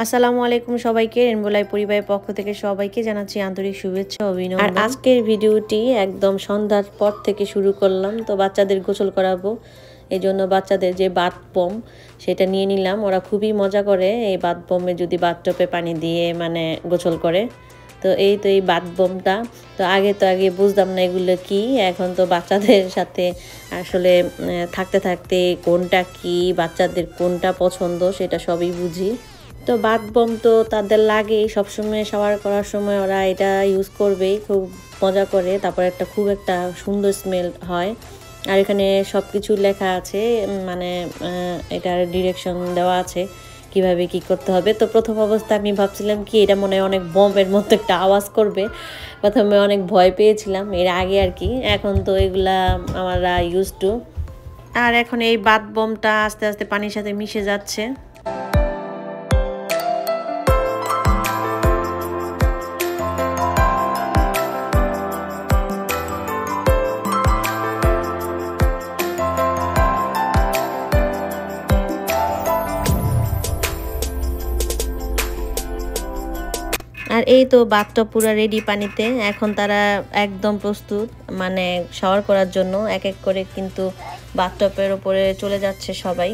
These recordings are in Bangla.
আসসালামু আলাইকুম সবাইকে রেনবো লাইভ পরিবারের পক্ষ থেকে সবাইকে জানাচ্ছি আন্তরিক শুভেচ্ছা ও অভিনন্দন। আর আজকের ভিডিওটি একদম সন্ধ্যার পর থেকে শুরু করলাম। তো বাচ্চাদের গোসল করাবো, এই জন্য বাচ্চাদের যে বাথ বম সেটা নিয়ে নিলাম। ওরা খুবই মজা করে এই বাথ বমে যদি বাথটবে পানি দিয়ে গোসল করে। তো এই বাথ বমটা তো আগে বুঝতাম না এগুলো কি, এখন তো বাচ্চাদের সাথে আসলে থাকতে থাকতে কোনটা কি, বাচ্চাদের কোনটা পছন্দ সেটা সবই বুঝি। তো বাথ বম তো তাদের লাগেই, সবসময় শাওয়ার করার সময় ওরা এটা ইউজ করবেই, খুব মজা করে। তারপর খুব একটা সুন্দর স্মেল হয়। আর এখানে সব কিছু লেখা আছে, এটার ডিরেকশন দেওয়া আছে কিভাবে কি করতে হবে। তো প্রথম অবস্থায় আমি ভাবছিলাম কি এটা মনে হয় অনেক বমের মতো একটা আওয়াজ করবে, প্রথমে অনেক ভয় পেয়েছিলাম এর আগে আর কি। এখন তো এগুলা আমরা ইউজ টু। আর এখন এই বাথ বমটা আস্তে আস্তে পানির সাথে মিশে যাচ্ছে। আর এই তো বাথটব পুরো রেডি পানিতে, এখন তারা একদম প্রস্তুত শাওয়ার করার জন্য। এক এক করে কিন্তু বাথটবের উপরে চলে যাচ্ছে সবাই।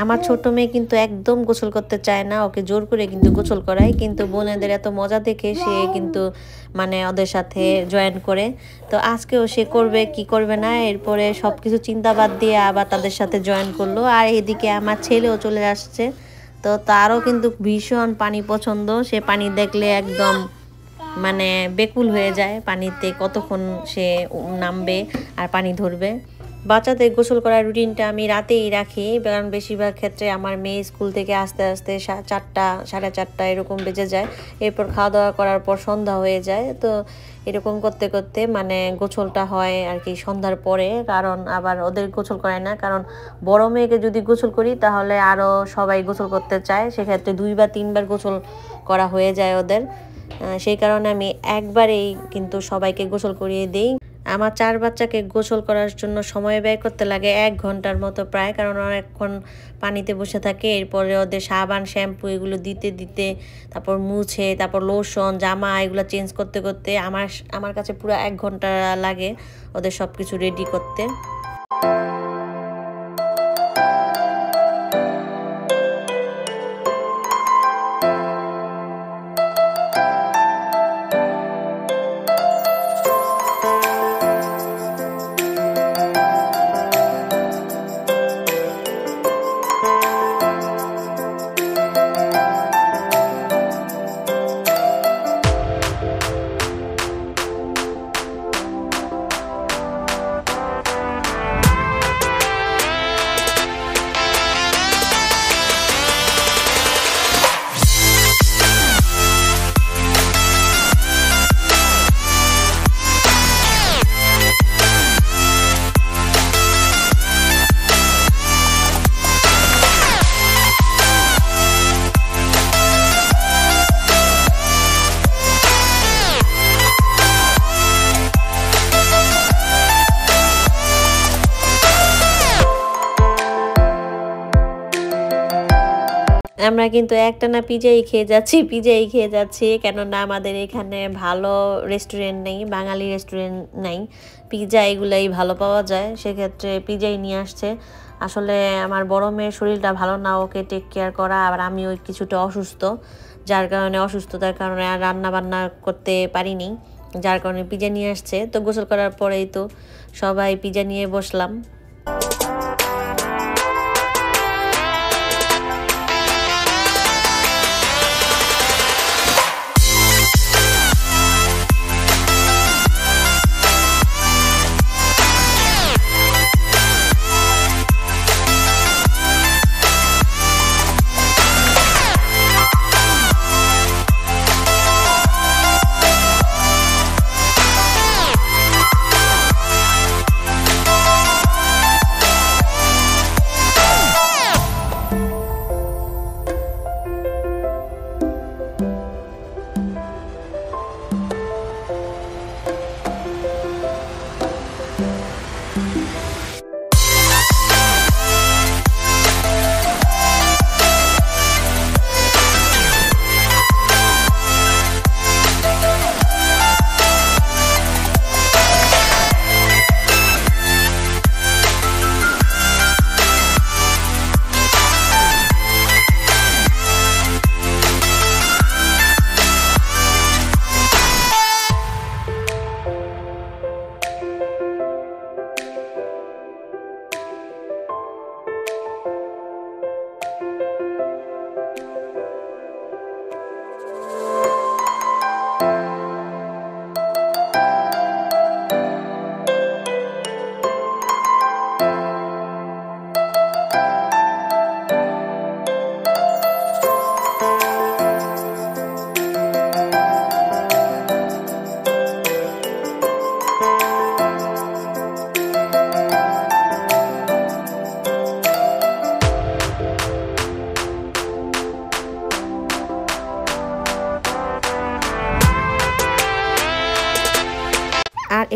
আমার ছোট মেয়ে কিন্তু একদম গোসল করতে চায় না, ওকে জোর করে কিন্তু গোসল করায়, কিন্তু বোনেদের এত মজা দেখে সে কিন্তু ওদের সাথে জয়েন করে। তো আজকেও সে করবে কি করবে না, এরপরে সব কিছু চিন্তা বাদ দিয়ে আবার তাদের সাথে জয়েন করলো। আর এদিকে আমার ছেলেও চলে আসছে, তো তারও কিন্তু ভীষণ পানি পছন্দ। সে পানি দেখলে একদম বেকুল হয়ে যায়, পানিতে কতক্ষণ সে নামবে আর পানি ধরবে। বাচ্চাদের গোসল করার রুটিনটা আমি রাতেই রাখি, কারণ বেশিরভাগ ক্ষেত্রে আমার মেয়ে স্কুল থেকে আস্তে আস্তে 4টা 4:30 এরকম বেজে যায়। এরপর খাওয়া দাওয়া করার পর সন্ধ্যা হয়ে যায়। তো এরকম করতে করতে গোসলটা হয় আর কি সন্ধ্যার পরে, কারণ আবার ওদের গোসল করায় না, কারণ বড় মেয়েকে যদি গোসল করি তাহলে আরও সবাই গোসল করতে চায়, সেক্ষেত্রে 2 বা 3 বার গোসল করা হয়ে যায় ওদের। সেই কারণে আমি একবারেই কিন্তু সবাইকে গোসল করিয়ে দিই। আমার 4 বাচ্চাকে গোসল করার জন্য সময় ব্যয় করতে লাগে 1 ঘন্টার মতো প্রায়, কারণ অনেকক্ষণ পানিতে বসে থাকে। এরপরে ওদের সাবান শ্যাম্পু এগুলো দিতে দিতে, তারপর মুছে, তারপর লোশন জামা এগুলো চেঞ্জ করতে করতে আমার কাছে পুরো 1 ঘন্টা লাগে ওদের সব কিছু রেডি করতে। আমরা কিন্তু একটানা পিজাই খেয়ে যাচ্ছি, কেননা আমাদের এখানে ভালো রেস্টুরেন্ট নেই, বাঙালি রেস্টুরেন্ট নেই, পিজা এগুলাই ভালো পাওয়া যায়, সেক্ষেত্রে পিজাই নিয়ে আসছে। আসলে আমার বড় মেয়ের শরীরটা ভালো না, ওকে টেক কেয়ার করা, আবার আমিও কিছুটা অসুস্থ, যার কারণে অসুস্থতার কারণে আর রান্না বান্না করতে পারিনি, যার কারণে পিজা নিয়ে আসছে। তো গোসল করার পরেই তো সবাই পিজা নিয়ে বসলাম।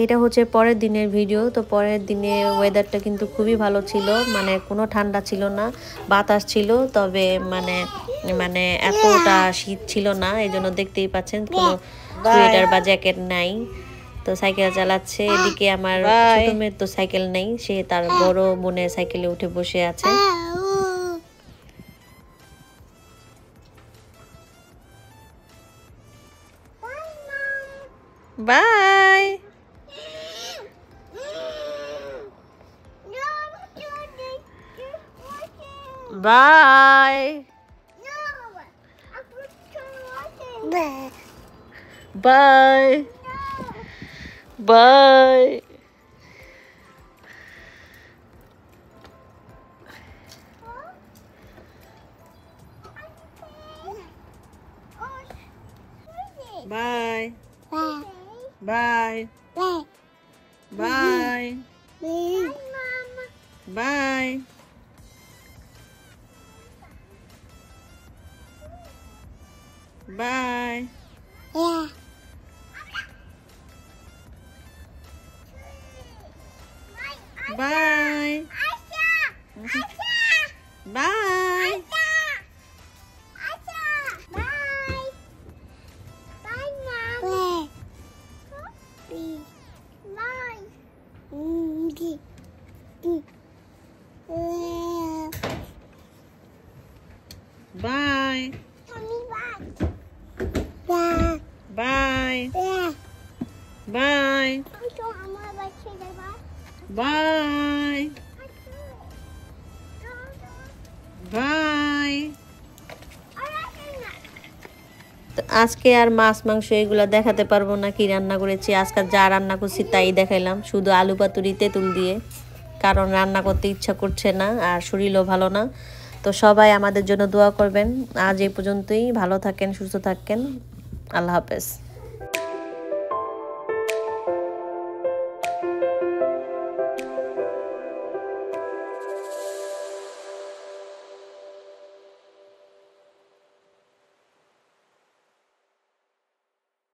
এটা হচ্ছে পরের দিনের ভিডিও। তো পরের দিনে ওয়েদারটা কিন্তু খুবই ভালো ছিল, মানে কোনো ঠান্ডা ছিল না, বাতাস ছিল, তবে মানে মানে এতটা শীত ছিল না। এই জন্য দেখতেই পাচ্ছেন কোনো সোয়েটার বা জ্যাকেট নাই। তো সাইকেল চালাচ্ছে। এদিকে আমার ছোট মেয়ের তো সাইকেল নেই, সে তার বড় বোনের সাইকেলে উঠে বসে আছে। Bye bye bye bye. Bye. Bye. Bye. Bye. Bye. Yeah. Bye. Bye. Bye. Bye. Bye. Bye. Bye. আজকে আর মাছ মাংস এগুলো দেখাতে পারবো না কি রান্না করেছি। আজকে যা রান্না করছি তাই দেখাইলাম, শুধু আলু পাতুরি তেঁতুল দিয়ে, কারণ রান্না করতে ইচ্ছা করছে না আর শরীরও ভালো না। তো সবাই আমাদের জন্য দোয়া করবেন। আজ এই পর্যন্তই, ভালো থাকেন, সুস্থ থাকেন, আল্লাহ হাফেজ।